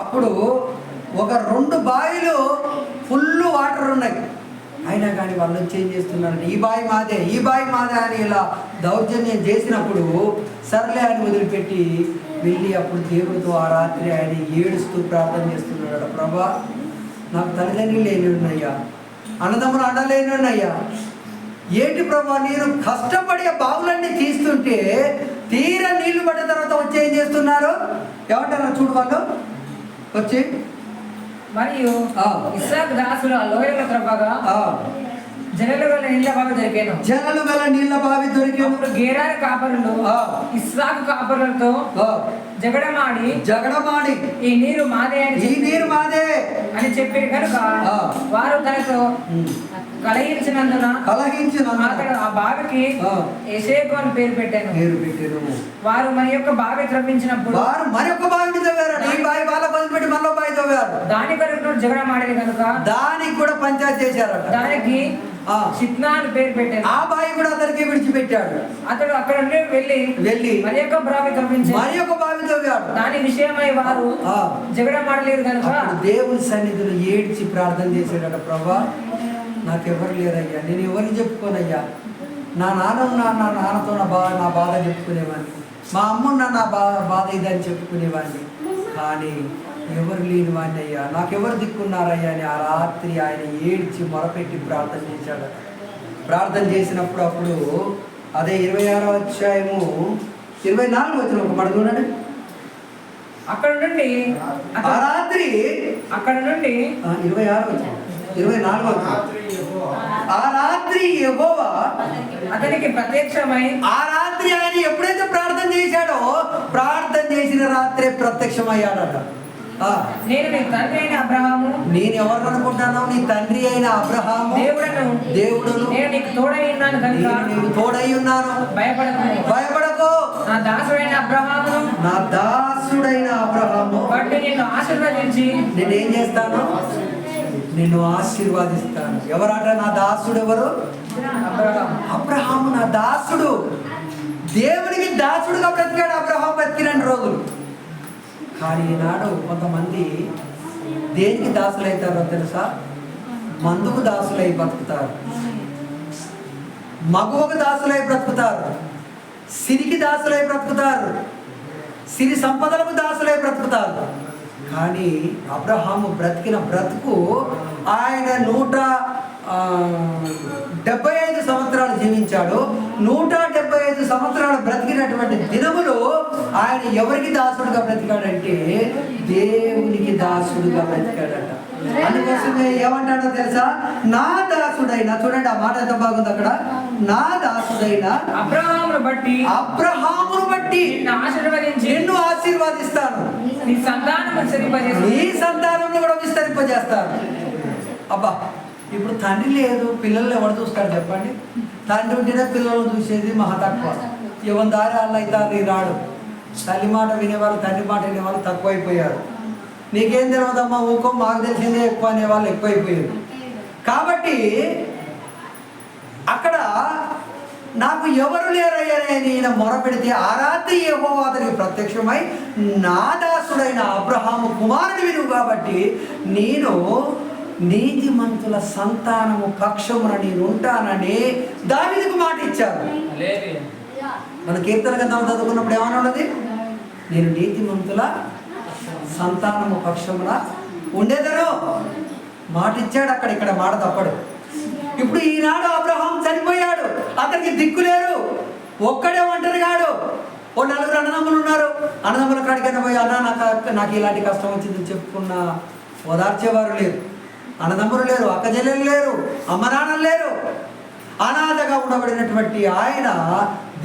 అప్పుడు ఒక 2 బావిలు full water ఉన్నాయి. అయినా కానీ వాళ్ళు వచ్చి ఏం చేస్తున్నారంటే ఈ బావి మాదే అని ఇలా దౌర్జన్యం చేసినప్పుడు సర్లే అని వదిలిపెట్టి వెళ్ళి అప్పుడు దేవుడితో ఆ రాత్రి ఆయన ఏడుస్తూ ప్రార్థన చేస్తున్నాడు. ప్రభా, నాకు తల్లిదండ్రులు లేని ఉన్నాయ్యా, అన్నదమ్ములు అండలేని ఉన్నాయ్యా, ఏంటి ప్రభా, నేను కష్టపడి ఆ బావులన్నీ తీస్తుంటే తీరా నీళ్లు పడిన తర్వాత వచ్చి ఏం చేస్తున్నారు? ఏమంటారు చూడు వాళ్ళు వచ్చి, మరియు ఇస్సాకు దాసులు ఆ లోయలో త్రవ్వగా జనలు గల నీళ్ళ బావి దొరికాను. గేరారి కాపరులు ఇస్సాకు కాపరులతో జగడమాడి ఈ నీరు మాదే అని చెప్పారు కనుక వారు తనతో కలహించినందున అతడు ఆ బావికి ఎసేకు అని పేరు పెట్టాను. వారు మన యొక్క బావి త్రవ్వించినప్పుడు దాని కొరకు జగడమాడేది కనుక దానికి కూడా పంచాయతీ చేశారు. దానికి సిత్నా అని పేరు పెట్టారు. ఆ బావి కూడా అతనికి విడిచిపెట్టాడు. అతడు అక్కడ వెళ్ళి మరి యొక్క బావి తవ్వాడు. దాని విషయమై వారు జగడమాడలేదు కనుక దేవుని సన్నిధిలో ఏడ్చి ప్రార్థన చేశాడట. ప్రభా, నాకెవరు లేరయ్యా, నేను ఎవరిని చెప్పుకోనయ్యా. నా నాన్నతో నా బాధ చెప్పుకునేవాడిని, మా అమ్మ నా బాధ ఇదని చెప్పుకునేవాడిని, కానీ ఎవరు లేని వాడిని అయ్యా, నాకెవరు దిక్కున్నారయ్యా అని ఆ రాత్రి ఆయన ఏడ్చి మొరపెట్టి ప్రార్థన చేశాడు. ప్రార్థన చేసినప్పుడు అప్పుడు అదే 26వ అధ్యాయము 24 వచ్చిన ఒక మాట చూడండి. అక్కడ నుండి ఆ రాత్రి 26 వచ్చిన 24 ఆ రాత్రి యెహోవా అతనికి ప్రత్యక్షమై, ఆ రాత్రి ఆయన ఎప్పుడైతే ప్రార్థన చేశాడో ప్రార్థన చేసిన రాత్రే ప్రత్యక్షమయ్యాడట. నేను నీ తండ్రి అయిన అబ్రహాము, నేను ఎవరు అనుకుంటాను? నీ తండ్రి అయిన అబ్రహాము దేవుడును, నేను నీకు తోడై ఉన్నాను కనుక నీకు తోడై ఉన్నాను, భయపడకు. నా దాసుడైన అబ్రహాము బట్టి నిన్ను ఆశీర్వదించి నేనేం చేస్తాను? నిన్ను ఆశీర్వాదిస్తాను. ఎవరట నా దాసుడు? ఎవరు? అబ్రహాము నా దాసుడు. దేవునికి దాసుడుగా బ్రతికాడు అబ్రహాము బతికిన రోజులు. కానీ ఈనాడు కొంతమంది దేనికి దాసులైతారో తెలుసా? మందుకు దాసులై బతుకుతారు, మగువకు దాసులై బ్రతుకుతారు, సిరికి దాసులై బ్రతుకుతారు, సిరి సంపదలకు దాసులై బ్రతుకుతారు. కానీ అబ్రహాము బ్రతికిన బ్రతుకు, ఆయన 175 సంవత్సరాలు జీవించాడు. 175 సంవత్సరాలు బ్రతికినటువంటి దినములు ఆయన ఎవరికి దాసుడుగా బ్రతికాడంటే దేవునికి దాసుడుగా బ్రతికాడట. అందుకోసమే ఏమంటాడో తెలుసా? నా దాసుడైన, చూడండి ఆ మాట ఎంత బాగుంది అక్కడ, నా దాసుడైన అబ్రహామును బట్టి నిన్ను ఆశీర్వాదిస్తాను, నీ సంతానం కూడా విస్తరింపజేస్తాను. అబ్బా, ఇప్పుడు తండ్రి లేదు, పిల్లల్ని ఎవరు చూస్తాడు చెప్పండి? తండ్రి ఉంటేనే పిల్లలను చూసేది మహా తక్కువ. ఎవరి దారి వాళ్ళు అవుతారు రాడు. తల్లి మాట వినేవాళ్ళు, తండ్రి మాట వినేవాళ్ళు తక్కువైపోయారు. నీకేం తెలియదమ్మా, ఊకో, మాకు తెలిసిందే ఎక్కువ అనేవాళ్ళు ఎక్కువైపోయారు. కాబట్టి అక్కడ నాకు ఎవరు లేరయ్యని ఈయన మొరపెడితే ఆ రాత్రి యెహోవా అతనికి ప్రత్యక్షమై, నా దాసుడైన అబ్రహాము కుమారుడు వినువు కాబట్టి నేను నీతిమంతుల సంతానము పక్షమున నేను ఉంటానని దావీదుకు మాట ఇచ్చారు. మన కీర్తన గ్రంథం చదువుకున్నప్పుడు ఏమన్నా ఉన్నది? నేను నీతిమంతుల సంతానము పక్షమున ఉండేదను మాట ఇచ్చాడు. అక్కడ ఇక్కడ మాట తప్పడు. ఇప్పుడు ఈనాడు అబ్రహాం చనిపోయాడు, అతనికి దిక్కులేరు, ఒక్కడే ఒంటరిగాడు. ఓ 4 అన్నదమ్ములు ఉన్నారు. అన్నదమ్ముల కాడికైనా పోయి, అన్న నాకు ఇలాంటి కష్టం వచ్చిందని చెప్పుకున్న ఓదార్చేవారు లేరు, అన్నదమ్ములు లేరు, అక్క చెల్లెలు లేరు, అమ్మ నాన్నలు లేరు. అనాథగా ఉండబడినటువంటి ఆయన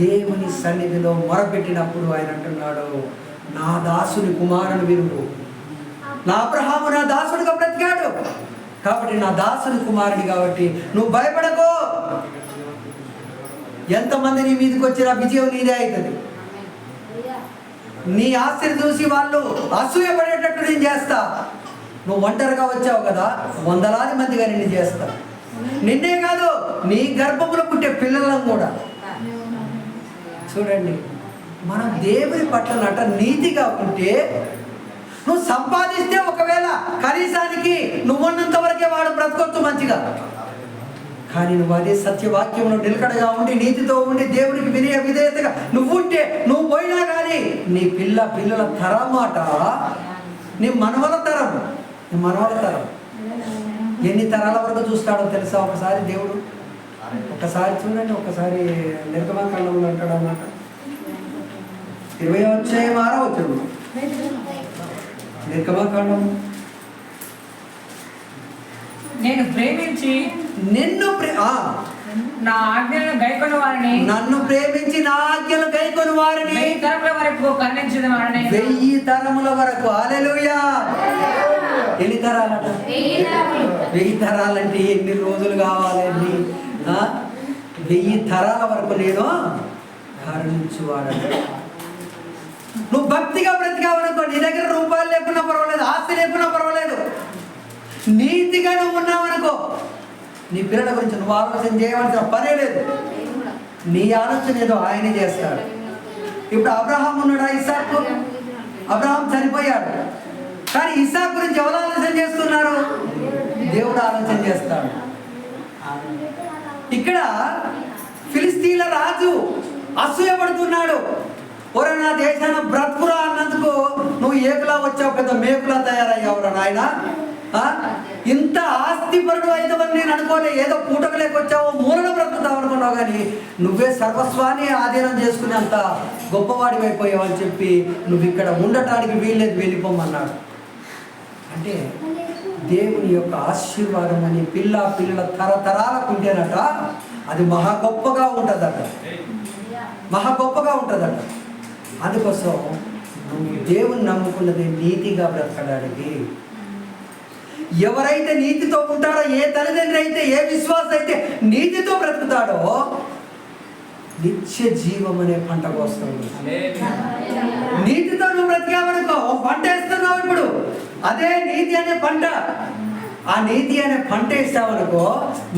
దేవుని సన్నిధిలో మొరపెట్టినప్పుడు ఆయన అంటున్నాడు, నా దాసుని కుమారుని వినువు. నా అబ్రహాము నా దాసుడిగా బ్రతికాడు కాబట్టి నా దాసుని కుమారుడి కాబట్టి నువ్వు భయపడకో. ఎంతమంది నీ మీదకి వచ్చిన విజయం నీదే అవుతుంది. నీ ఆస్తిని చూసి వాళ్ళు అసూయపడేటట్టు నేను చేస్తా. నువ్వు ఒంటరిగా వచ్చావు కదా, 100 మందిగా నిన్ను చేస్తా. నిన్నే కాదు, నీ గర్భంలో పుట్టే పిల్లలను కూడా. చూడండి, మనం దేవుని పట్ల నీతిగా ఉంటే నువ్వు సంపాదిస్తే ఒకవేళ కనీసానికి నువ్వున్నంత వరకే వాడు బ్రతకొచ్చు మంచిగా. కానీ నువ్వు అదే సత్యవాక్యంలో నిలకడగా ఉండి నీతితో ఉండి దేవునికి విధేయతగా నువ్వుంటే నువ్వు పోయినా కానీ నీ పిల్లల తరం మాట, నీ మనవల తరం ఎన్ని తరాల వరకు చూస్తాడో తెలుసా ఒకసారి దేవుడు? ఒకసారి చూడండి, ఒకసారి నిర్గమకాండంలో అంటాడు అన్నమాట. 20వ అధ్యాయం 6వ వచనం నిర్గమకాండం. నేను ప్రేమించి నా ఆజ్ఞలను గైకొన్న వారిని, నన్ను ప్రేమించి నా ఆజ్ఞలు గైకొన్న వారిని 1000 తరముల వరకు కరుణించిన వారిని. 1000 తరముల వరకు. హల్లెలూయా. ఎన్ని తరాలట? 1000 తరాలంటే ఎన్ని రోజులు కావాలండి? 1000 తరాల వరకు నేను కరుణించువాడట. నువ్వు భక్తిగా బ్రతికావనుకో, నీ దగ్గర రూపాయలు లేకున్నా పర్వాలేదు, ఆస్తి లేకున్నా పర్వాలేదు, నీతిగా నువ్వు ఉన్నావనుకో, నీ పిల్లల గురించి నువ్వు ఆలోచన చేయవలసిన పనే లేదు. నీ ఆలోచన ఏదో ఆయనే చేస్తాడు. ఇప్పుడు అబ్రహాం ఉన్నాడా? ఇస్సాకు. అబ్రహాం చనిపోయాడు, కానీ ఇస్సాకు గురించి ఎవరు ఆలోచన చేస్తున్నారు? దేవుడు ఆలోచన చేస్తాడు. ఇక్కడ ఫిలిస్తీన్ల రాజు అసూయపడుతున్నాడు. ఒరే, నా దేశాన బ్రతుకురా అన్నందుకు నువ్వు ఏకులా వచ్చావు, పెద్ద మేకులా తయారయ్యావురా నాయన. ఇంత ఆస్తిపరుడు అయితవని నేను అనుకోలే. ఏదో పూటకు లేకొచ్చావో మూలన బ్రతుకుతావు అనుకున్నావు, కానీ నువ్వే సర్వస్వాన్ని ఆధీనం చేసుకుని అంత గొప్పవాడి అయిపోయావు అని చెప్పి నువ్వు ఇక్కడ ఉండటానికి వీల్లేదు, వెళ్ళిపోమన్నాడు. అంటే దేవుని యొక్క ఆశీర్వాదం అని పిల్లల తరతరాలకు ఉంటేనట అది మహా గొప్పగా ఉంటుందట, మహా గొప్పగా ఉంటుందట. అందుకోసం నువ్వు దేవుని నమ్ముకున్నది నీతిగా బ్రతకడానికి. ఎవరైతే నీతితో ఉంటారో, ఏ తల్లిదండ్రి అయితే, ఏ విశ్వాసం అయితే నీతితో బ్రతుకుతాడో నిత్య జీవం అనే పంట కోస్తాడు. నీతితో నువ్వు బ్రతికావనుకో, ఒక పంట వేస్తున్నావు ఇప్పుడు, అదే నీతి అనే పంట. ఆ నీతి అనే పంట వేస్తావనుకో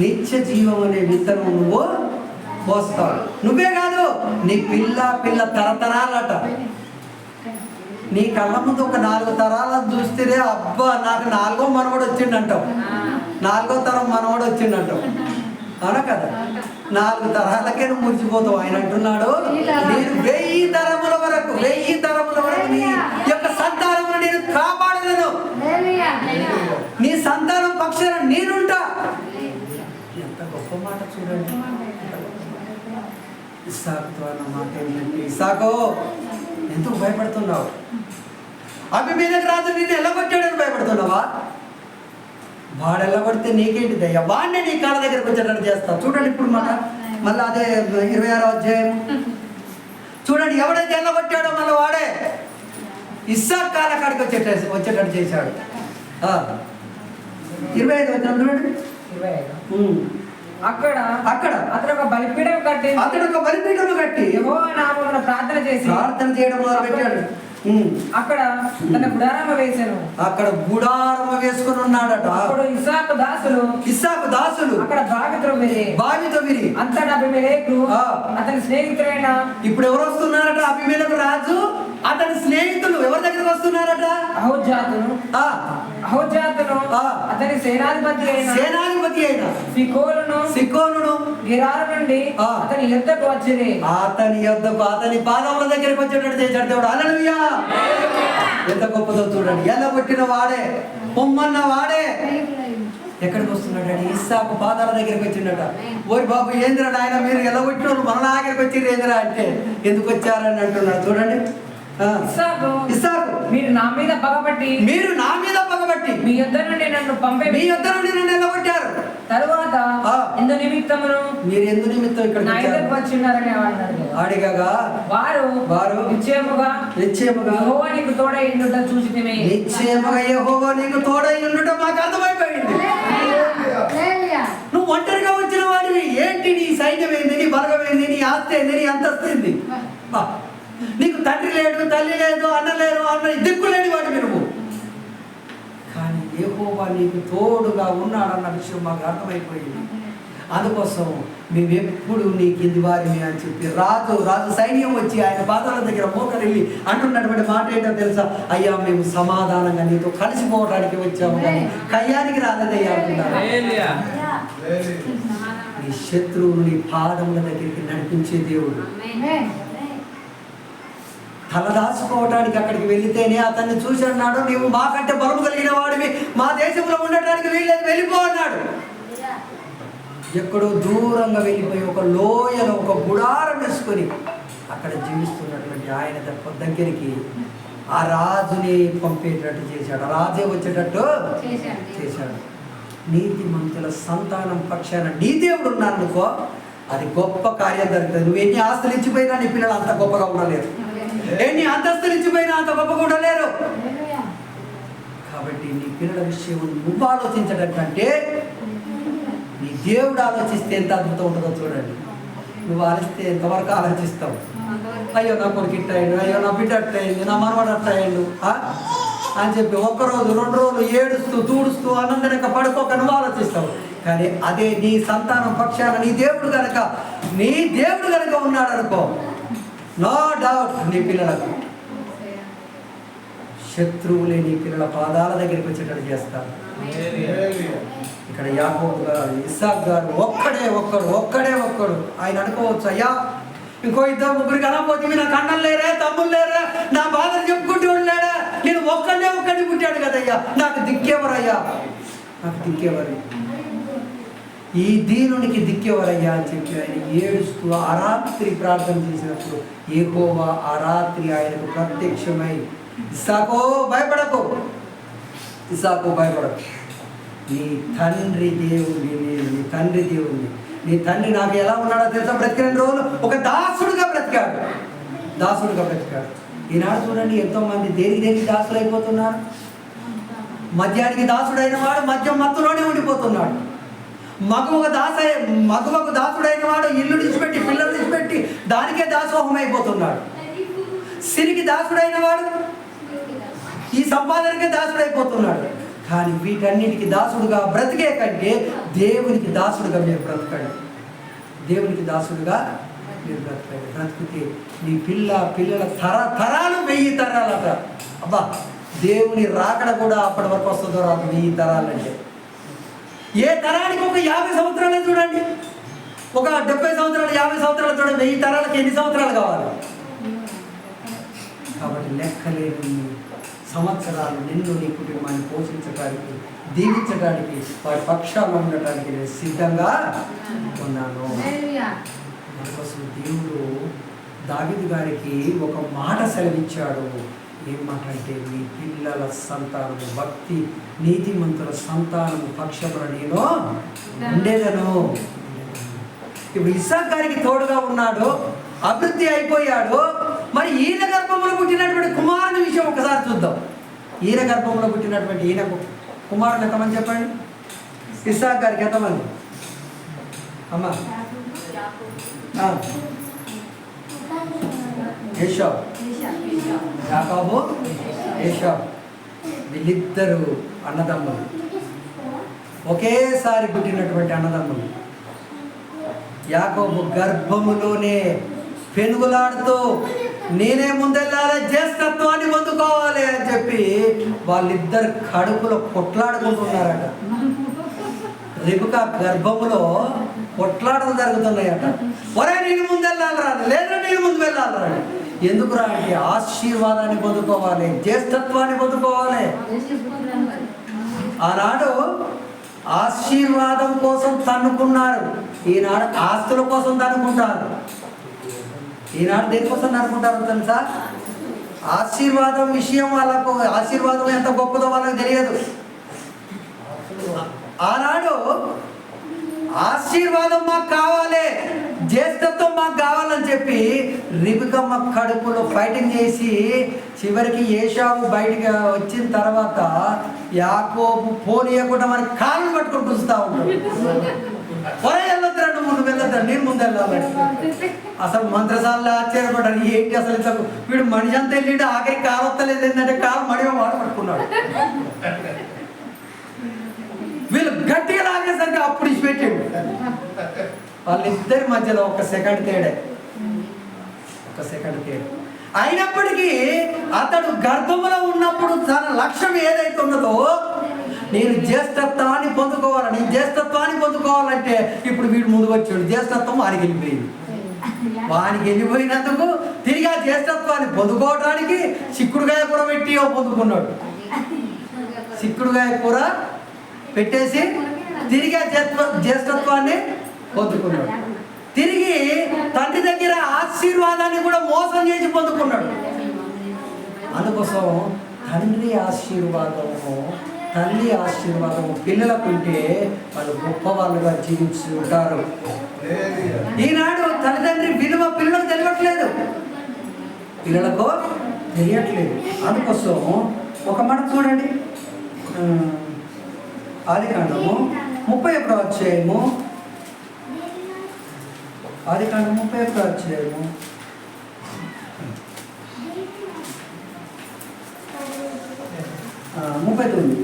నిత్య జీవం అనే విత్తనం నువ్వు పోస్తావు. నువ్వే కాదు, నీ పిల్ల తరతరాలట. నీ కళ్ళ ముందు ఒక 4 తరాలను చూస్తేనే అబ్బా నాకు 4వ మనవడు వచ్చిండంటావు, 4వ తరం మనవడు వచ్చిండంటావు. అవునా కదా? 4 తరాలకే నువ్వు మురిసిపోతావు. ఆయన అంటున్నాడు, నేను 1000 తరముల వరకు నీ యొక్క సంతానమును నేను కాపాడలేను, నీ సంతానం పక్షాన నేనుంటా. ఎంత గొప్ప మాట చూడండి. ఇస్సాకుతో అన్న మాట ఏంటంటే, ఇస్సాకు ఎందుకు భయపడుతున్నావు? అబీమెలెకు రాజు నిన్ను ఎల్లగొట్టాడని భయపడుతున్నావా? వాడు ఎల్లగొడితే నీకేంటి దయ్యా? వాడినే నీ కాళ్ళ దగ్గరకు వచ్చేటట్టు చేస్తావు. చూడండి ఇప్పుడు మళ్ళీ అదే 26వ అధ్యాయం చూడండి. ఎవడైతే ఎల్లగొట్టాడో మళ్ళీ వాడే ఇస్సాకు కాళ్ళ కాడికి వచ్చేటట్టు చేశాడు. 25వ అధ్యాయం చూడండి. అక్కడ అతడు ఒక బలిపీఠం కట్టి యెహోవా నామమున ప్రార్థన చేయడం మొదలుపెట్టాడు. అక్కడ తన గుడారము వేసాను. అక్కడ గుడారము వేసుకుని ఉన్నాడట. అప్పుడు ఇస్సాకు దాసులు అక్కడ బావి త్రవ్విరి. అంతటా అబీమెలెకు అతని స్నేహితుడైన, ఇప్పుడు ఎవరు వస్తున్నారట? అబీమెలెకు రాజు అతని స్నేహితులు ఎవరి దగ్గరకు వస్తున్నారట? అహోజాతును అతని సేనాధిపతి అయిన సికోనును గిరారు నుండి అతని యొద్దకు వచ్చింది. అతని పాదముల దగ్గరికి వచ్చేటట్టు చేశాడు దేవుడు. హల్లెలూయా. ఎంత గొప్పదో చూడండి. ఎల్లగొట్టిన వాడే, పొమ్మన్న వాడే ఎక్కడికి వస్తున్నాడు? ఇస్సాకు పాదాల దగ్గరికి వచ్చిండట. ఓరి బాబు, ఏంద్రా నాయన మీరు ఎల్లగొట్టిన వాళ్ళు మన దగ్గరికి వచ్చిర్రు ఏంద్రా అంటే, ఎందుకు వచ్చారని అంటున్నాడు. చూడండి. ఇస్సాకు, మీరు నా మీద పగబట్టి మీ యొద్ద నుండి నన్ను ఎల్లగొట్టారు. తరువాత ఎందు నిమిత్తం ఇక్కడ వచ్చినారని అడిగగా వారు నిశ్చయముగా యెహోవా నీకు తోడై ఉండుట చూసితిమి. నిశ్చయముగా యెహోవా నీకు తోడై ఉండుట మాకు అర్థమైపోయింది. నువ్వు ఒంటరిగా వచ్చిన వాడివి. ఏంటి నీ సైన్యం ఏంది, నీ బలగం ఏంది, నీ ఆస్తి ఏంది, నీ అంతస్తు ఏంది? నీకు తండ్రి లేడు, తల్లి లేదు, అన్న లేరు, దిక్కు లేని వాడివి నువ్వు. కానీ యెహోవా నీకు తోడుగా ఉన్నాడన్న విషయం మాకు అర్థమైపోయింది. అందుకోసం మేమెప్పుడు నీ కింది వారిని అని చెప్పి రాజు సైన్యం వచ్చి ఆయన పాదాల దగ్గర మోకరిల్లి అంటున్నటువంటి మాట ఏంటో తెలుసా? అయ్యా మేము సమాధానంగా నీతో కలిసిపోవడానికి వచ్చాము కానీ కయ్యానికి రాలేదయ్యా అంటున్నారు. నీ శత్రువులు నీ పాదముల దగ్గరికి నడిపించే దేవుడు. తలదాచుకోవడానికి అక్కడికి వెళితేనే అతన్ని చూసి అన్నాడు, నీవు మాకంటే బలము కలిగిన వాడివి, మా దేశంలో ఉండటానికి వీళ్ళని వెళ్ళిపో అన్నాడు. ఎక్కడో దూరంగా వెళ్ళిపోయి ఒక లోయలో ఒక గుడారం వేసుకొని అక్కడ జీవిస్తున్నటువంటి ఆయన దగ్గరికి ఆ రాజుని పంపేటట్టు చేశాడు. రాజే వచ్చేటట్టు చేశాడు. నీతిమంతుల సంతానం పక్షాన నీ దేవుడు ఉన్నాడు అనుకో, అది గొప్ప కార్యం జరుగుతుంది. నువ్వు ఎన్ని ఆస్తులు ఇచ్చిపోయినా నీ పిల్లలు అంత గొప్పగా ఉండలేరు, ఎన్ని అంతస్తులు ఇచ్చిపోయినా అంత గొప్పగా ఉండలేరు. కాబట్టి నీ పిల్లల విషయం నువ్వు ఆలోచించడం కంటే నీ దేవుడు ఆలోచిస్తే ఎంత అద్భుతం ఉంటుందో చూడండి. నువ్వు ఆలోచిస్తే ఎంతవరకు ఆలోచిస్తావు? అయ్యో నా కొడుకు ఇట్టయిండు, అయ్యో నా బిడ్డ అట్టయింది, నా మనవాడు అట్టయిండు అని చెప్పి ఒక్కరోజు 2 రోజులు ఏడుస్తూ తూడుస్తూ ఆనందనక పడుకోక నువ్వు ఆలోచిస్తావు. కానీ అదే నీ సంతానం పక్షాన నీ దేవుడు కనుక ఉన్నాడు అనుకో, నో డౌట్ నీ పిల్లలకు శత్రువులే నీ పిల్లల పాదాల దగ్గరికి వచ్చేటట్టు చేస్తారు. ఇక్కడ యాకోబు గారు, ఇస్సాకు గారు ఒక్కడే ఒక్కడు. ఆయన అనుకోవచ్చు, అయ్యా ఇంకో 2-3 కనపోతే నాకు అన్నం లేరే, తమ్ముళ్ళు లేరా, నా బాధలు చెప్పుకుంటూ ఉండలేడా, నేను ఒక్కడిని పుట్టాడు కదయ్యా, నాకు దిక్కేవరయ్యా, నాకు దిక్కేవరు, ఈ దీనునికి దిక్కేవరయ్యా అని చెప్పి ఆయన ఏడుస్తూ ఆ రాత్రి ప్రార్థన చేసినప్పుడు యెహోవా ఆ రాత్రి ఆయనకు ప్రత్యక్షమై, ఇస్సాకు భయపడకు, నీ తండ్రి దేవుడిని, నీ తండ్రి నాకు ఎలా ఉన్నాడో తెలుసా? బ్రతికిన రోజులు ఒక దాసుడుగా బ్రతికాడు. ఈనాడు చూడండి ఎంతోమంది దేనికి దాసులు అయిపోతున్నారు. మద్యానికి దాసుడైన వాడు మద్యం మత్తులోనే ఉండిపోతున్నాడు. మగువకు దాసుడైన వాడు ఇల్లు విడిచిపెట్టి పిల్లలు విడిచిపెట్టి దానికే దాసోహం అయిపోతున్నాడు. సిరికి దాసుడైన వాడు ఈ సంపాదనకే దాసుడైపోతున్నాడు. కానీ వీటన్నిటికి దాసుడుగా బ్రతికే కంటే దేవునికి దాసుడుగా మీరు బ్రతకండి. బ్రతికితే నీ పిల్లల తరాలు 1000 తరాలట. అబ్బా, దేవుని రాకడ కూడా అప్పటి వరకు వస్తుందో రాదు 1000 తరాలంటే. ఏ తరానికి ఒక 50 సంవత్సరాలే చూడండి, ఒక 70 సంవత్సరాలు 50 సంవత్సరాలు చూడండి, 1000 తరాలకి ఎన్ని సంవత్సరాలు కావాలి? కాబట్టి లెక్కలేని సంవత్సరాలు నిన్ను నీ కుటుంబాన్ని పోషించడానికి, దీవించడానికి, వారి పక్షాలు ఉండటానికి నేను సిద్ధంగా ఉన్నాను. అందుకోసం దేవుడు దావీదు గారికి ఒక మాట సెలవిచ్చాడు. ఏం మాట అంటే, నీ పిల్లల సంతానము, భక్తి నీతిమంతుల సంతానము పక్షమున నేను ఉండేదను. ఇప్పుడు ఇస్సాకు గారికి తోడుగా ఉన్నాడు, అభివృద్ధి అయిపోయాడు. మరి ఈయన గర్భంలో పుట్టినటువంటి కుమారుని విషయం ఒకసారి చూద్దాం. ఈయన గర్భంలో పుట్టినటువంటి ఈయనకు కుమారులు ఎంతమంది చెప్పండి? ఇస్సాకు గారికి ఎంతమంది అమ్మా? ఏషావు, యాకోబు, ఏషావు, వీళ్ళిద్దరు అన్నదమ్ములు, ఒకేసారి పుట్టినటువంటి అన్నదమ్ములు. యాకోబు గర్భములోనే పెనుగులాడుతూ నేనే ముందెళ్ళాలి, జ్యేష్ఠత్వాన్ని పొందుకోవాలి అని చెప్పి వాళ్ళిద్దరు కడుపులో కొట్లాడుకుంటున్నారట. రిబకా గర్భములో కొట్లాటలు జరుగుతున్నాయట. ఒరే నేను ముందెళ్ళాలరా, లేదా నేను ముందు వెళ్ళాలరా. ఎందుకురా అంటే ఆశీర్వాదాన్ని పొందుకోవాలి, జ్యేష్ఠత్వాన్ని పొందుకోవాలి. ఆనాడు ఆశీర్వాదం కోసం తన్నుకున్నారు, ఈనాడు ఆస్తుల కోసం తన్నుకుంటారు. ఈనాడు దేనికోసం అనుకుంటారు తెలుసా? ఆశీర్వాదం విషయం వాళ్ళకు, ఆశీర్వాదం ఎంత గొప్పదో వాళ్ళకి తెలియదు. ఆనాడు ఆశీర్వాదం మాకు కావాలి, జ్యేష్ఠత్వం మాకు కావాలని చెప్పి రిబికమ్మ కడుపులో ఫైటింగ్ చేసి చివరికి ఏషావు బయటికి వచ్చిన తర్వాత యాకోబు పోనీయకుండా మరి కాళ్ళు పట్టుకొని కూర్చుతా ఉంటాడు. ఒరే వెళ్ళొద్దురా, ముందు వెళ్ళొద్దా, నేను ముందు వెళ్ళాలి. అసలు మంత్రసాలలో ఆశ్చర్యపడ్డారు, ఏంటి అసలు ఇట్లా వీడు మనిషి అంతా వెళ్ళింటే ఆఖరికి కాలు వస్తలేదు. ఏంటంటే కాలు మడిగా వాడు పట్టుకున్నాడు. వీళ్ళు గట్టిగా లాగేసరికి అప్పుడు ఇచ్చిపెట్టాడు. వాళ్ళిద్దరి మధ్యలో ఒక సెకండ్ తేడా, అయినప్పటికీ అతడు గర్భములో ఉన్నప్పుడు తన లక్ష్యం ఏదైతే ఉన్నదో, నేను జ్యేష్ఠత్వాన్ని పొందుకోవాలంటే ఇప్పుడు వీడు ముందుకు వచ్చాడు. జ్యేష్ఠత్వం వానికి వెళ్ళిపోయినందుకు తిరిగి ఆ జ్యేష్ఠత్వాన్ని పొందుకోవడానికి చిక్కుడుగాయ కూర పెట్టి పొందుకున్నాడు. చిక్కుడుగాయ కూర పెట్టేసి తిరిగి ఆ జ్యేష్ఠత్వాన్ని పొందుకున్నాడు. తిరిగి తండ్రి దగ్గర ఆశీర్వాదాన్ని కూడా మోసం చేసి పొందుకున్నాడు. అందుకోసం తండ్రి ఆశీర్వాదము, తల్లి ఆశీర్వాదము పిల్లలకు ఉంటే వాళ్ళు గొప్ప వాళ్ళుగా జీవించుంటారు. ఈనాడు తల్లిదండ్రి విలువ పిల్లలకు తెలియట్లేదు. అందుకోసం ఒక మాట చూడండి, ఆదికాండము 31వ అధ్యాయము, ఆదికాండం 31వ అధ్యాయము 39,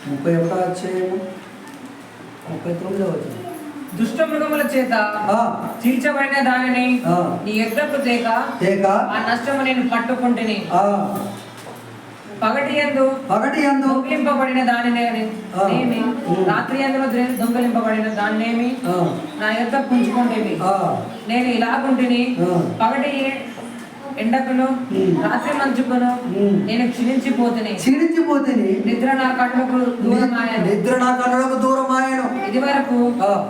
31వ అధ్యాయము 39వ వచనం. దుష్ట మృగముల చేత చీల్చబడిన దానిని నీ ఎద్దకు తేక ఆ నష్టము నేను పట్టుకుంటుని, పగటి యందు దొంగిలింపబడిన దానినేమి, రాత్రి యందు దొంగిలింపబడిన దాన్నేమి నా యొద్ద పుంజుకుంటేవి. నేను ఇలాగుంటిని, పగటి ఎండకును రాత్రి మంచుకును నేను క్షీణించిపోతుంది. నిద్ర నా కళ్ళకు దూరమాయను. ఇది వరకు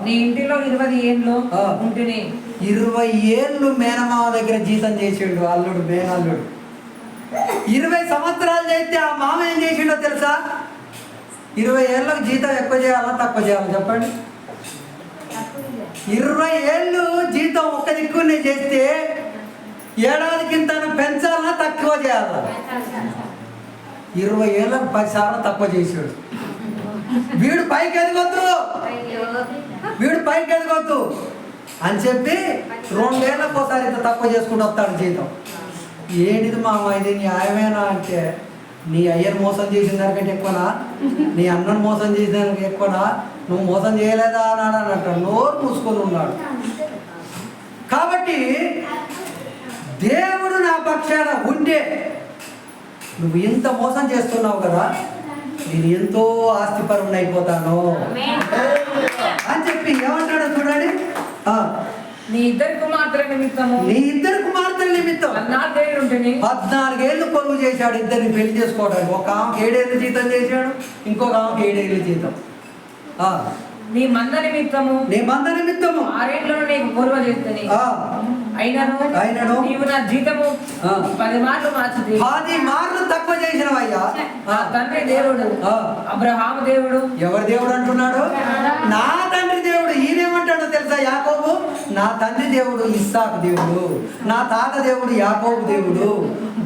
నీ ఇంటిలో 20 ఏళ్ళు ఉంటుని. 20 ఏళ్ళు మేనమామ దగ్గర జీతం చేసిండు అల్లుడు, మేనల్లుడు. 20 సంవత్సరాలు చేస్తే ఆ మామ ఏం చేసిండో తెలుసా? 20 ఏళ్ళకు జీతం ఎక్కువ చేయాలా తక్కువ చేయాలా చెప్పండి? 20 ఏళ్ళు జీతం ఒక్క దిక్కునే చేస్తే ఏడాదికి తను పెంచాలన్నా తక్కువ చేయాలా? 20 ఏళ్ళకు 10 సార్లు తక్కువ చేసాడు. వీడు పైకి ఎదగొద్దు అని చెప్పి 2 ఏళ్ళకు ఒకసారి ఇంత తక్కువ చేసుకుంటూ వస్తాడు జీతం. ఏంటిది మామ ఇది న్యాయమేనా అంటే, నీ అయ్యను మోసం చేసిన దానికంటే ఎక్కువనా, నీ అన్నను మోసం చేసిన దానికి ఎక్కువనా, నువ్వు మోసం చేయలేదా అని అంటాడు. నోరు మూసుకొని ఉన్నాడు. కాబట్టి దేవుడు నా పక్షాన ఉంటే నువ్వు ఇంత మోసం చేస్తున్నావు కదా, నేను ఎంతో ఆస్తిపరుని అయిపోతాను అని చెప్పి ఏమంటాడో చూడండి. నీ ఇద్దరు కుమార్తెల నిమిత్తము 14 ఏళ్ళు కొలువు చేశాడు ఇద్దరిని పెళ్లి చేసుకోవడానికి. ఒక ఆమెకి 7 ఏళ్ళు జీతం చేశాడు, ఇంకొక ఆమెకి 7 ఏళ్ళు జీతం. నీ మంద నిమిత్తము 6 ఏళ్ళను నీకు కొలువ చేస్తని, అయినను నీవు నా జీతము 10 మార్లు మార్చితివి. 10 మార్లు తక్కువ చేసినవయ్యా. నా తండ్రి దేవుడు అబ్రహాము దేవుడు. ఎవరి దేవుడు అంటున్నాడు? నా తండ్రి దేవుడు. ఈయనేమంటాడో తెలుసా యాకోబు? నా తండ్రి దేవుడు ఇస్సాకు దేవుడు, నా తాత దేవుడు యాకోబు దేవుడు.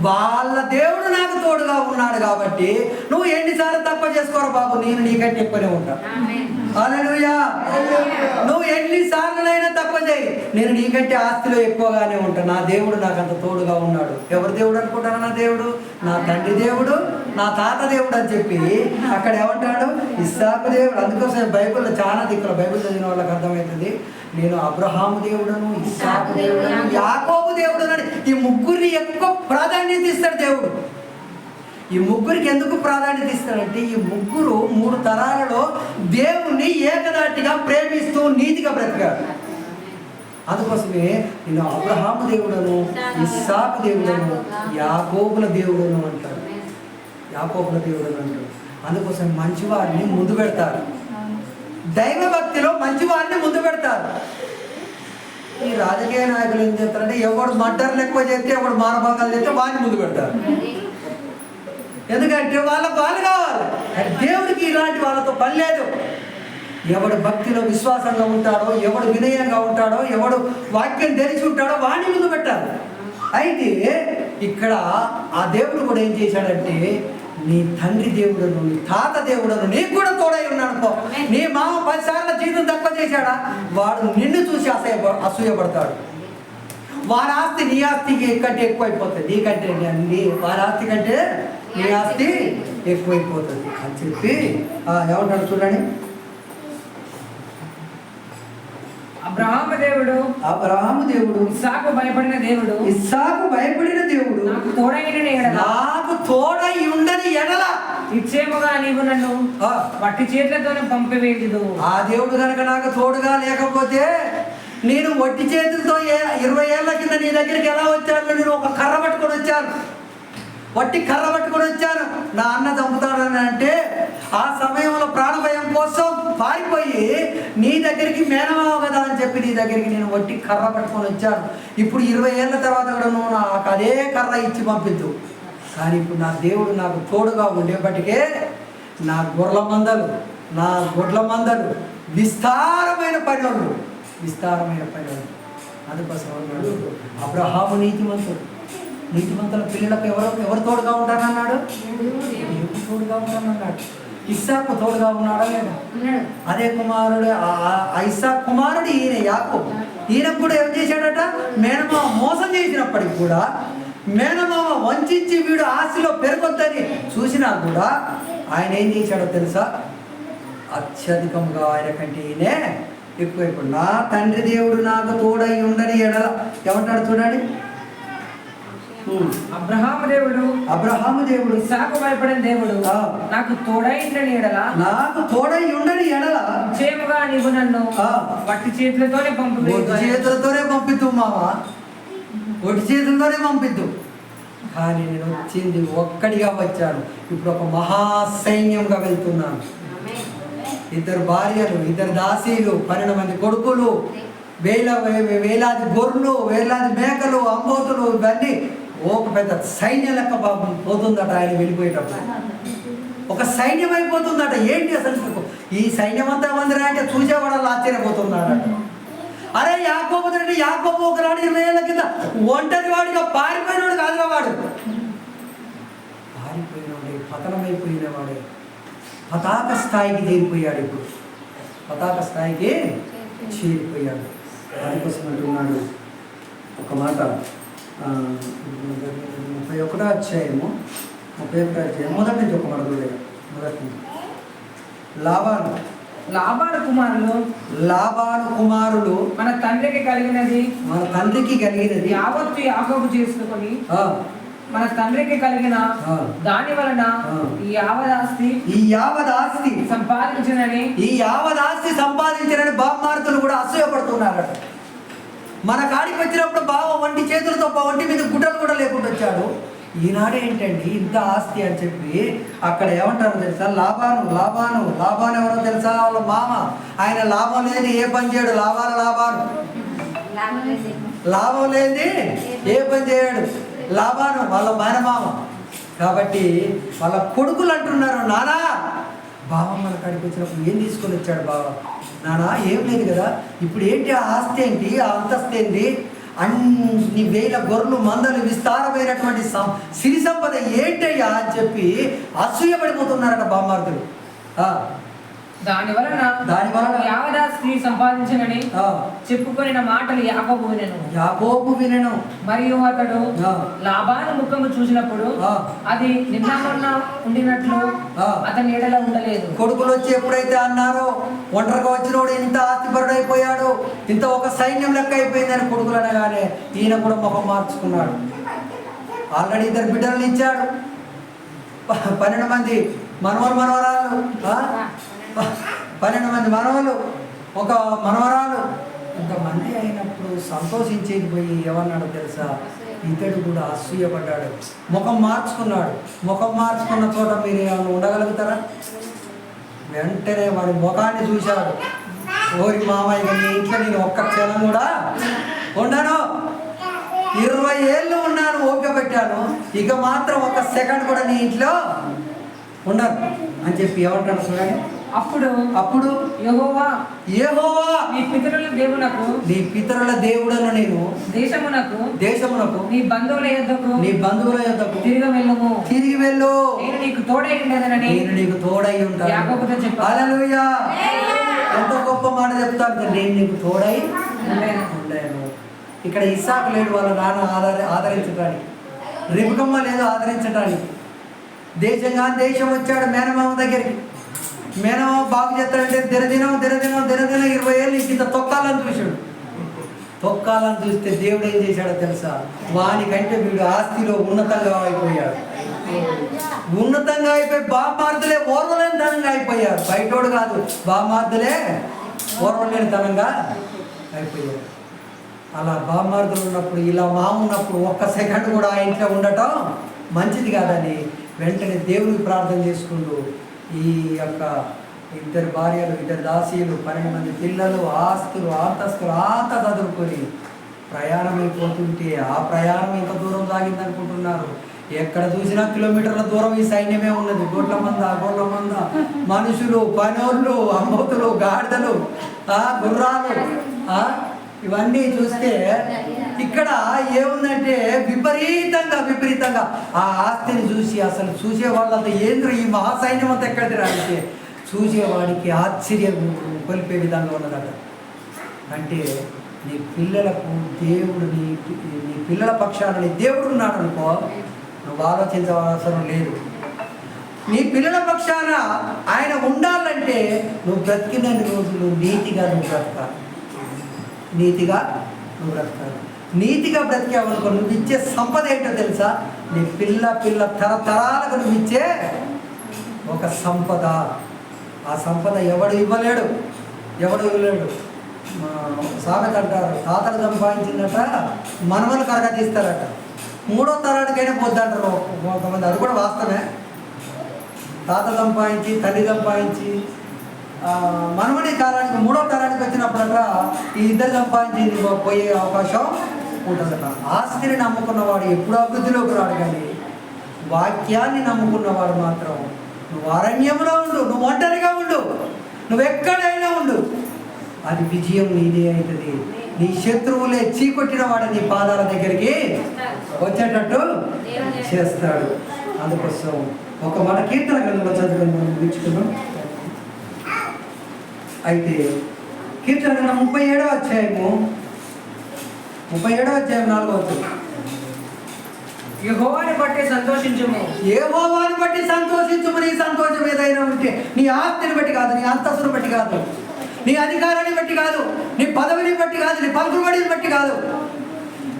వాళ్ళ దేవుడు నాకు తోడుగా ఉన్నాడు కాబట్టి నువ్వు ఎన్నిసార్లు తక్కువ చేసుకోరా బాబు, నేను నీకంటే ఎక్కువనే ఉంటా. హల్లెలూయా. నువ్వు ఎన్నిసార్లునైనా తక్కువ చేయి, నేను నీకంటే ఆస్తిలో ఎక్కువగానే ఉంటా. నా దేవుడు నాకు అంత తోడుగా ఉన్నాడు. ఎవరి దేవుడు అనుకుంటాను? నా దేవుడు, నా తండ్రి దేవుడు, నా తాత దేవుడు అని చెప్పి అక్కడ ఏమంటాడు? ఇస్సాకు దేవుడు. అందుకోసం బైబిల్లో చాలా దిక్కులు బైబిల్ చదివిన వాళ్ళకి అర్థమవుతుంది. నేను అబ్రహాము దేవుడను, ఇస్సాకు దేవుడను, యాకోబు దేవుడను అని ఈ ముగ్గురిని ఎక్కువ ప్రాధాన్యత ఇస్తాడు దేవుడు. ఈ ముగ్గురికి ఎందుకు ప్రాధాన్యత ఇస్తాడంటే ఈ ముగ్గురు 3 తరాలలో దేవుణ్ణి ఏకదాటిగా ప్రేమిస్తూ నీతిగా బ్రతికాడు. అందుకోసమే నేను అబ్రహాము దేవుడను, ఇస్సాకు దేవుడను, యాకోబుల దేవుడను అంటాడు. అందుకోసం మంచివారిని ముందు పెడతారు. దైవ భక్తిలో మంచివారిని ముందు పెడతారు. ఈ రాజకీయ నాయకులు ఏం చేస్తారంటే ఎవడు మర్డర్లు ఎక్కువ చేస్తే, ఎవడు మానభంగాలు చేస్తే వారిని ముందు పెడతారు. ఎందుకంటే వాళ్ళకు వాళ్ళు కావాలి. దేవుడికి ఇలాంటి వాళ్ళతో పని లేదు. ఎవడు భక్తిలో విశ్వాసంగా ఉంటాడో, ఎవడు వినయంగా ఉంటాడో, ఎవడు వాక్యం తెలిసి ఉంటాడో వాడిని ముందు పెట్టాలి. అయితే ఇక్కడ ఆ దేవుడు కూడా ఏం చేశాడంటే, నీ తండ్రి దేవుడను, నీ తాత దేవుడను నీకు కూడా తోడై ఉన్నాడు. నీ మామ 10 సార్లు జీతం తక్కువ చేశాడా, వాడు నిన్ను చూసి అసూయపడతాడు. వారి ఆస్తి నీ ఆస్తికి కంటే ఎక్కువైపోతుంది. నీకంటే వారి ఆస్తి కంటే నీ ఆస్తి ఎక్కువైపోతుంది అని చెప్పి ఏమంటాడు చూడండి. అబ్రహాము దేవుడు ఇస్సాకు భయపడిన దేవుడు నాకు తోడై ఉండని ఎడల నిశ్చయముగా నీవు నన్ను వట్టి చేతులతోనే పంపివేయదు. ఆ దేవుడు కనుక నాకు తోడుగా లేకపోతే నేను వట్టి చేతులతో 20 ఏళ్ల కింద నీ దగ్గరికి ఎలా వచ్చాను? నేను ఒక కర్ర పట్టుకొని వచ్చాను, వట్టి కర్ర పట్టుకొని వచ్చాను. నా అన్న చంపుతాడని అంటే ఆ సమయంలో ప్రాణభయం కోసం పారిపోయి నీ దగ్గరికి మేనమావ కదా అని చెప్పి నీ దగ్గరికి నేను వట్టి కర్ర పట్టుకొని వచ్చాను. ఇప్పుడు 20 ఏళ్ళ తర్వాత కూడా నువ్వు నాకు అదే కర్ర ఇచ్చి పంపిద్దు. కానీ ఇప్పుడు నా దేవుడు నాకు తోడుగా ఉండేప్పటికే నా గొర్రెల మందలు విస్తారమైన పనులు. అందుకోసం అబ్రహాము నీతిమంతుల పిల్లలకు ఎవరు తోడుగా ఉంటారన్నాడు? దేవుడు తోడుగా ఉంటానన్నాడు. ఇస్సాకు తోడుగా ఉన్నాడా లేదా? అదే కుమారుడు, ఇస్సాకు కుమారుడు ఈయన యాకోబు. ఈయనకు కూడా ఏం చేశాడట? మేనమామ మోసం చేసినప్పటికి కూడా, మేనమామ వంచి వీడు ఆశలో పెరగొద్దని చూసినా కూడా ఆయన ఏం చేశాడో తెలుసా? అత్యధికంగా ఆయన కంటే ఈయనే ఎక్కువ. ఇప్పుడు నా తండ్రి దేవుడు నాకు తోడై ఉండని ఎడల ఏమంటాడు చూడండి. అబ్రహాము దేవుడు ఇస్సాకు భయపడిన దేవుడు నాకు తోడై ఉండని ఎడల నిశ్చయముగా నీవు నన్ను వట్టి చేతులతోనే పంపిద్దు మామ, వట్టి చేతులతోనే పంపిద్దు. కానీ నేను వచ్చింది ఒక్కడిగా వచ్చాను. ఇప్పుడు ఒక మహాసైన్యంగా వెళ్తున్నాను. 2 భార్యలు, 2 దాసీలు, 12 మంది కొడుకులు, వేలాది గొర్రెలు, వేలాది మేకలు, అంబోతులు, ఇవన్నీ ఒక పెద్ద సైన్యం లెక్క పోతుందట. ఆయన వెళ్ళిపోయేటప్పుడు ఒక సైన్యం అయిపోతుందట. ఏంటి అసలు ఈ సైన్యం అంతా మందిరా అంటే చూసేవాళ్ళు ఆశ్చర్యపోతున్నాడట. అరే యాకోబు ఒకనాడు 20 ఏళ్ళ కింద ఒంటరి వాడిగా పారిపోయినాడు కాదురా వాడు. పారిపోయినాడే, పతనమైపోయిన వాడే, పతాక స్థాయికి చేరిపోయాడు. ఇప్పుడు పతాక స్థాయికి చేరిపోయాడు. దానికోసం అంటున్నాడు ఒక మాట. 31వ అధ్యాయము మొదటి నుంచి ఒక మాట చూడలేదు. మొదటి నుంచి లాబాను కుమారులు మన తండ్రికి కలిగినది యావత్తు యాకోబు చేసుకొని మన తండ్రికి కలిగిన దాని వలన ఈ యావదాస్తి సంపాదించనని బామ్మార్తులు కూడా అసూయపడుతున్నారట. మన కాడికి వచ్చినప్పుడు బావ వంటి చేతులతో వంటి మీద గుడ్డలు కూడా లేకుండా వచ్చాడు. ఈనాడే ఏంటండి ఇంత ఆస్తి అని చెప్పి అక్కడ ఏమంటారో తెలుసా? లాభాను ఎవరో తెలుసా? వాళ్ళ మామ. ఆయన లాభం లేని ఏ పని చేయడు. లాభం లేని ఏ పని చేయడు. లాభాను వాళ్ళ మేనమామ. కాబట్టి వాళ్ళ కొడుకులు అంటున్నారు, నానా బావ మన కాడికి వచ్చినప్పుడు ఏం తీసుకొని వచ్చాడు బావ? నానా ఏం లేదు కదా, ఇప్పుడు ఏంటి ఆ ఆస్తి ఏంటి, ఆ అంతస్తు ఏంటి, అన్ని వేల గొర్రెలు మందలు విస్తారమైనటువంటి సిరి సంపద ఏంటయ్యా అని చెప్పి అసూయపడిపోతున్నారట బామ్మార్దులు. దాని వలన యావదాస్తి సంపాదించనని చెప్పుకొని మాటలు యాకోబు వినెను. మరియు అతడు లాబాను ముఖము చూసినప్పుడు అది నిన్న మొన్న ఉండినట్లు అతని ఎడల ఉండలేదు. కొడుకులు వచ్చి ఎప్పుడైతే అన్నారో ఒంటరిగా వచ్చినోడు ఇంత ఆస్తిపరుడైపోయాడు, ఇంత ఒక సైన్యం లెక్క అయిపోయిందని కొడుకులు అనగానే ఈయన కూడా ముఖం మార్చుకున్నాడు. ఆల్రెడీ 2 బిడ్డలను ఇచ్చాడు, 12 మంది మనవరాలు, 12 మంది మనవలు, ఒక మనవరాలు, ఇంతమంది అయినప్పుడు సంతోషించేది పోయి ఏమన్నాడో తెలుసా? ఇతడు కూడా అసూయపడ్డాడు, ముఖం మార్చుకున్నాడు. ముఖం మార్చుకున్న చోట మీరు ఏమైనా ఉండగలుగుతారా? వెంటనే వాడి ముఖాన్ని చూశాడు. ఓరి మామయ్య, నీ ఇంట్లో నేను ఒక్క క్షణం కూడా ఉండను. 20 ఏళ్ళు ఉన్నాను, ఓపిక పెట్టాను, ఇక మాత్రం 1 సెకండ్ కూడా నీ ఇంట్లో ఉండను అని చెప్పి ఏమంటాడు చూడండి. అప్పుడు యెహోవా నీ పితరుల దేవుడను నేను దేశమునకు నీ బంధువుల యొద్దకు తిరిగి వెళ్ళు, నేను నీకు తోడై ఉంటాను. యాకోబుతో చెప్పాడు. హల్లెలూయా! ఎంత గొప్ప మాట చెప్తాడు, నేను నీకు తోడై ఉండను. ఇక్కడ ఇస్సాకు లేడు వాళ్ళ నాన్న ఆదరించడానికి, రిబకమ్మ లేదు ఆదరించడానికి. దేశం వచ్చాడు మేనమామ దగ్గరికి. మేనమామ బాగు చేస్తాడంటే దినదినం 20 ఏళ్ళు ఇంత తొక్కాలని చూశాడు. తొక్కాలని చూస్తే దేవుడు ఏం చేశాడో తెలుసా? వానికంటే వీడు ఆస్తిలో ఉన్నతంగా అయిపోయాడు. ఉన్నతంగా అయిపోయి బామార్దులే ఓర్వలేని ధనంగా అయిపోయారు. బయటోడు కాదు, బామార్దులే ఓర్వలేని ధనంగా అయిపోయారు. అలా బామార్దులు ఉన్నప్పుడు, ఇలా మా ఉన్నప్పుడు ఒక్క సెకండ్ కూడా ఆ ఇంట్లో ఉండటం మంచిది కాదని వెంటనే దేవునికి ప్రార్థన చేసుకుంటూ ఈ యొక్క 2 భార్యలు, 2 దాసీలు, 12 మంది పిల్లలు, ఆస్తులు, అంతస్తులు అంతా చదువుకొని ప్రయాణం అయిపోతుంటే, ఆ ప్రయాణం ఎంత దూరం సాగింది అనుకుంటున్నారు? ఎక్కడ చూసినా కిలోమీటర్ల దూరం ఈ సైన్యమే ఉన్నది. గోట్ల మంద మనుషులు, పనోళ్ళు, అమ్మతులు, గాడిదలు, గుర్రాలు, ఇవన్నీ చూస్తే ఇక్కడ ఏముందంటే విపరీతంగా ఆ ఆస్తిని చూసి అసలు చూసే వాళ్ళంతా ఏంద్ర ఈ మహాసైన్యం అంతా ఎక్కడికి రాలితే చూసేవాడికి ఆశ్చర్యం కొలిపే విధంగా ఉన్నదట. అంటే నీ పిల్లలకు దేవుడు, నీ పిల్లల పక్షాన నీ దేవుడు ఉన్నాడు అనుకో, నువ్వు ఆలోచించవలసిన లేదు. నీ పిల్లల పక్షాన ఆయన ఉండాలంటే నువ్వు బ్రతికినన్ని రోజులు నీతిగా నువ్వు బ్రతకాలి. నీతిగా బ్రతికావనుకో, నువ్వు ఇచ్చే సంపద ఏంటో తెలుసా? నీ పిల్ల తరతరాలకు నువ్వు ఇచ్చే ఒక సంపద. ఆ సంపద ఎవడు ఇవ్వలేడు. సామెత అంటారు, తాతలు సంపాదించిందట మనవలు కరగా తీస్తారట. 3వ తరానికైనా పోద్దంటారు కొంతమంది. అది కూడా వాస్తవమే. తాత సంపాదించి, తల్లి సంపాదించి, మనవడి కాలానికి 3వ తరానికి వచ్చినప్పుడట ఈ 2 సంపాదించింది పోయే అవకాశం ఉంటుందట. ఆస్తిని నమ్ముకున్నవాడు ఎప్పుడు అభివృద్ధిలోకి రాడు, కానీ వాక్యాన్ని నమ్ముకున్నవాడు మాత్రం నువ్వు అరణ్యంలో ఉండు, నువ్వు ఒంటరిగా ఉండు, నువ్వు ఎక్కడైనా ఉండు, అది విజయం నీదే అవుతుంది. నీ శత్రువులే చీకొట్టిన వాడు నీ పాదాల దగ్గరికి వచ్చేటట్టు చేస్తాడు. అందుకోసం ఒక మన కీర్తన గ్రంథంలో చదువుకొని మనం ముగించుకున్నాం. అయితే కీర్తన గ్రంథం 37వ అధ్యాయము 4వ వచనం. యెహోవాను బట్టి సంతోషించుము. నీ సంతోషం ఏదైనా ఉంటే నీ ఆస్తిని బట్టి కాదు, నీ అంతస్తుని బట్టి కాదు, నీ అధికారాన్ని బట్టి కాదు, నీ పదవిని బట్టి కాదు, నీ పలుకుబడిని బట్టి కాదు,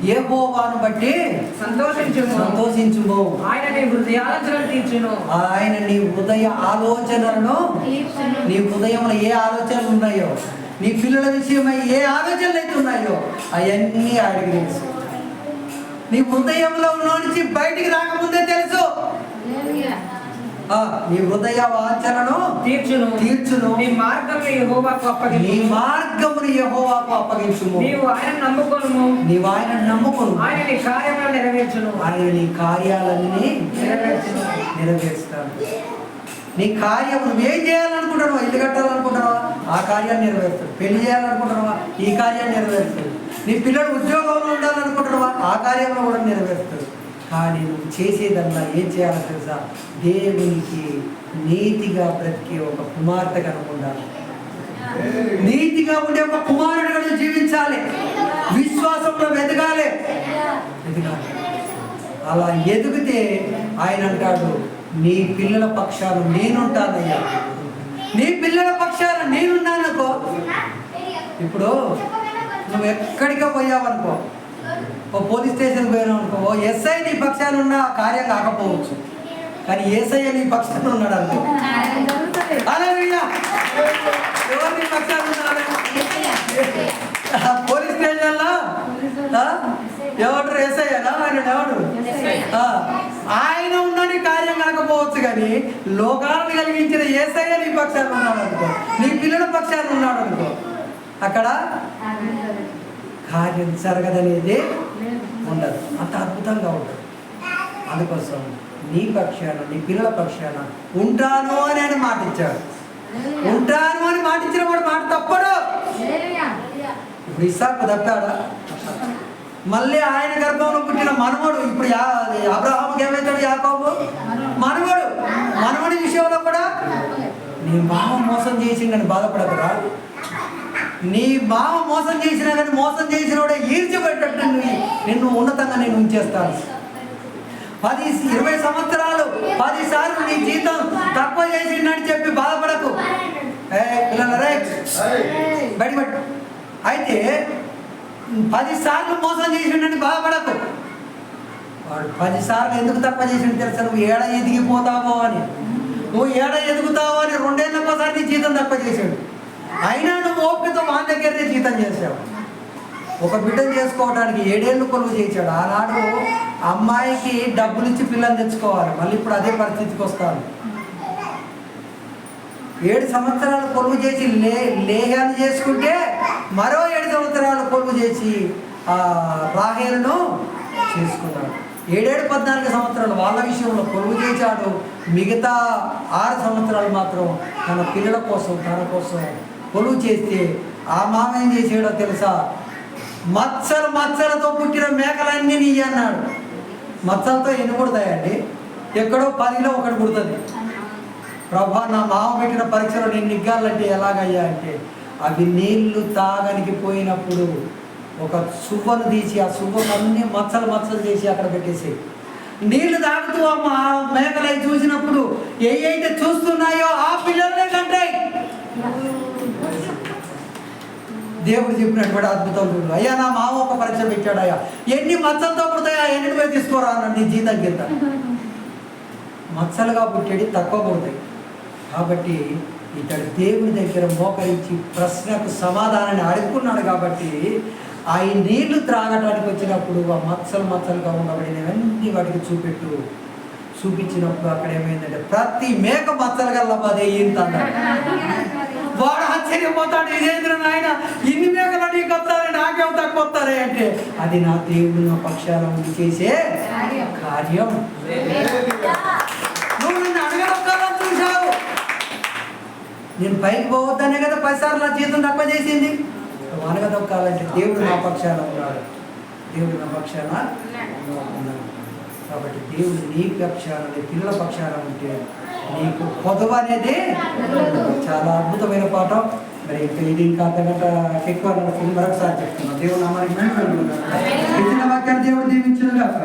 యెహోవాను బట్టి సంతోషించుము. ఆయన నీ హృదయ ఆలోచనలను తీర్చును. ఆయన నీ హృదయ ఆలోచనలను, నీ హృదయంలో ఏ ఆలోచనలు ఉన్నాయో, నీ పిల్లల విషయమై ఏ ఆలోచనలు అయితే ఉన్నాయో అవన్నీ ఆయనకి తెలుసు. నీ హృదయంలో నుంచి బయటికి రాకముందే తెలుసు. నీ హృదయ వాంఛలను తీర్చును. నీ మార్గమును యెహోవాకు అప్పగించుము. నీవు ఆయనను నమ్ముకొను. ఆయన నీ కార్యాలను నెరవేర్చును. ఆయన నీ కార్యాలన్నీ నెరవేర్చుతాడు. నీ కార్యం నువ్వేం చేయాలనుకుంటున్నావా? ఇల్లు కట్టాలనుకుంటున్నావా? ఆ కార్యాన్ని నెరవేరుతాడు. పెళ్లి చేయాలనుకుంటున్నావా? ఈ కార్యాన్ని నెరవేరుతాడు. నీ పిల్లలు ఉద్యోగంలో ఉండాలనుకుంటున్నావా? ఆ కార్యంలో కూడా నెరవేరుతాడు. కానీ నువ్వు చేసేదన్నా ఏం చేయాలో తెలుసా? దేవునికి నీతిగా బ్రతికే ఒక కుమార్తె కనుకుండాలి. నీతిగా ఉండే ఒక కుమారుడిగా జీవించాలి. విశ్వాసంలో ఎదగాలి. అలా ఎదిగితే ఆయన అంటాడు, నీ పిల్లల పక్షాన నేనుంటానయ్యా. నీ పిల్లల పక్షాన నేనున్నాననుకో. ఇప్పుడు నువ్వు ఎక్కడికో పోయావనుకో, ఓ పోలీస్ స్టేషన్ పోయినావు అనుకో, ఓ ఎస్ఐ నీ పక్షాన ఉన్న కార్యం కాకపోవచ్చు, కానీ ఏసఐ నీ పక్షాన ఉన్నాడు అనుకో. హల్లెలూయా. ఎవరు నీ పక్షాన ఉన్నారు? పోలీస్ స్టేషన్లో ఎవరు? ఏసయ్యనా? ఆయన ఎవరు? ఆయన ఉన్నని కార్యం కాకపోవచ్చు, కానీ లోకాలను కలిగించిన ఏసయ్య నీ పక్షాన ఉన్నాడు అనుకో, నీ పిల్లల పక్షాన ఉన్నాడు అనుకో, అక్కడ కార్యం జరగదనేది ఉండదు. అంత అద్భుతంగా ఉంటుంది. అందుకోసం నీ పక్షాన, నీ పిల్లల పక్షాన ఉంటాను అని ఆయన మాట ఇచ్చాడు. ఉంటాను అని మాట ఇచ్చిన వాడు మాట తప్పడు. ఇప్పుడు ఇస్సాకు తప్పాడా? మళ్ళీ ఆయన గర్భంలో పుట్టిన మనవడు ఇప్పుడు అబ్రహాముకి ఏమవుతాడు? యాకోబు మనవడి విషయంలో కూడా నీ మామ మోసం చేసిందని బాధపడకరా. నీ మామ మోసం చేసినా కానీ మోసం చేసిన వాడే ఈర్చిపెట్టట్టు నిన్ను ఉన్నతంగా నేను ఉంచేస్తాను. 10-20 సంవత్సరాలు 10 సార్లు నీ జీతం తక్కువ చేసిండని చెప్పి బాధపడకు. పిల్లలరే బయటపట్టు. అయితే 10 సార్లు మోసం చేసిండని బాధపడకు. వాడు 10 సార్లు ఎందుకు తక్కువ చేసిండు తెలుసా? నువ్వు ఏడ ఎదిగిపోతావో అని, నువ్వు ఏడ ఎదుగుతావో అని 2 ఏళ్ళకోసారి నీ జీతం తక్కువ చేశాడు. అయినా నువ్వు ఓపికతో మా దగ్గరనే జీతం చేసావు. ఒక బిడ్డను చేసుకోవడానికి 7 ఏళ్ళు కొలువు చేశాడు. ఆనాడు అమ్మాయికి డబ్బులు ఇచ్చి పిల్లలు తెచ్చుకోవాలి, మళ్ళీ ఇప్పుడు అదే పరిస్థితికి వస్తాను. 7 సంవత్సరాలు కొలువు చేసి లేహ్యాన్ని చేసుకుంటే మరో 7 సంవత్సరాలు కొలువు చేసి రాహేలును చేసుకున్నాడు. 14 సంవత్సరాలు వాళ్ళ విషయంలో కొలువు చేశాడు. మిగతా 6 సంవత్సరాలు మాత్రం తన పిల్లల కోసం తన కోసం కొలువు చేస్తే ఆ మామ ఏం చేసాడో తెలుసా? మచ్చలతో పుట్టిన మేకలన్నీ నీ అన్నాడు. మచ్చలతో ఎన్ని పుడతాయండి? ఎక్కడో 10లో 1 పుడుతుంది. ప్రభా, నా మామ పెట్టిన పరీక్షలో నేను నిగ్గాలంటే ఎలాగయ్యా అంటే, అవి నీళ్లు తాగనికి పోయినప్పుడు ఒక సువ్వను తీసి ఆ సువ్వను అన్ని మచ్చలు చేసి అక్కడ పెట్టేసి నీళ్లు తాగుతూ ఆ మేకలై చూసినప్పుడు ఏవైతే చూస్తున్నాయో ఆ పిల్లలనే కంటాయి. దేవుడు చెప్పినటువంటి అద్భుతం చూడు. అయ్యా, నా మామ ఒక పరీక్ష పెట్టాడు. అయ్యా, ఎన్ని మచ్చలతో పుడతాయా, ఎన్ని పోయి తీసుకోరా అన్నాడు. నీ జీతం కింద మచ్చలుగా పుట్టేది తక్కువ పుడతాయి. కాబట్టి ఇతడు దేవుని దగ్గర మోకరించి ప్రశ్నకు సమాధానాన్ని అడుగుకున్నాడు. కాబట్టి ఆ నీళ్లు త్రాగటానికి వచ్చినప్పుడు ఆ మచ్చలుగా ఉండబడినవన్నీ వాటికి చూపించినప్పుడు అక్కడ ఏమైందంటే ప్రతి మేక మచ్చలు గల్లదే ఇంత అన్నాడు. వాడు ఆశ్చర్యపోతాడు, ఇదేంద్ర నాయన, ఇన్ని మేకలు నీకు వస్తారే, నాకేం తక్కువ వస్తారే అంటే, అది నా దేవుడు నా పక్షాల ఉండి చేసే కార్యం. నువ్వు నన్ను అడగడొక్కాలని చూశావు. నేను పైకి పోవద్దనే కదా 10 సార్లు నా జీతం తక్కువ చేసింది. అనగదొక్కాలంటే దేవుడు నా పక్షాన ఉన్నాడు. దేవుడు నా పక్షాన ఉన్నాడు. కాబట్టి దేవుడు నీ పక్షాన, నీ పిల్లల పక్షాన ఉంటే నీకు పొదవ అనేది చాలా అద్భుతమైన పాఠం. మరి ఇది ఇంకా అర్ధగంట ఎక్కువ మరొకసారి చెప్తున్నాను. దేవుడు నామానికి ఇచ్చిన వాక్యాన్ని దేవుడు దీవించుగాక.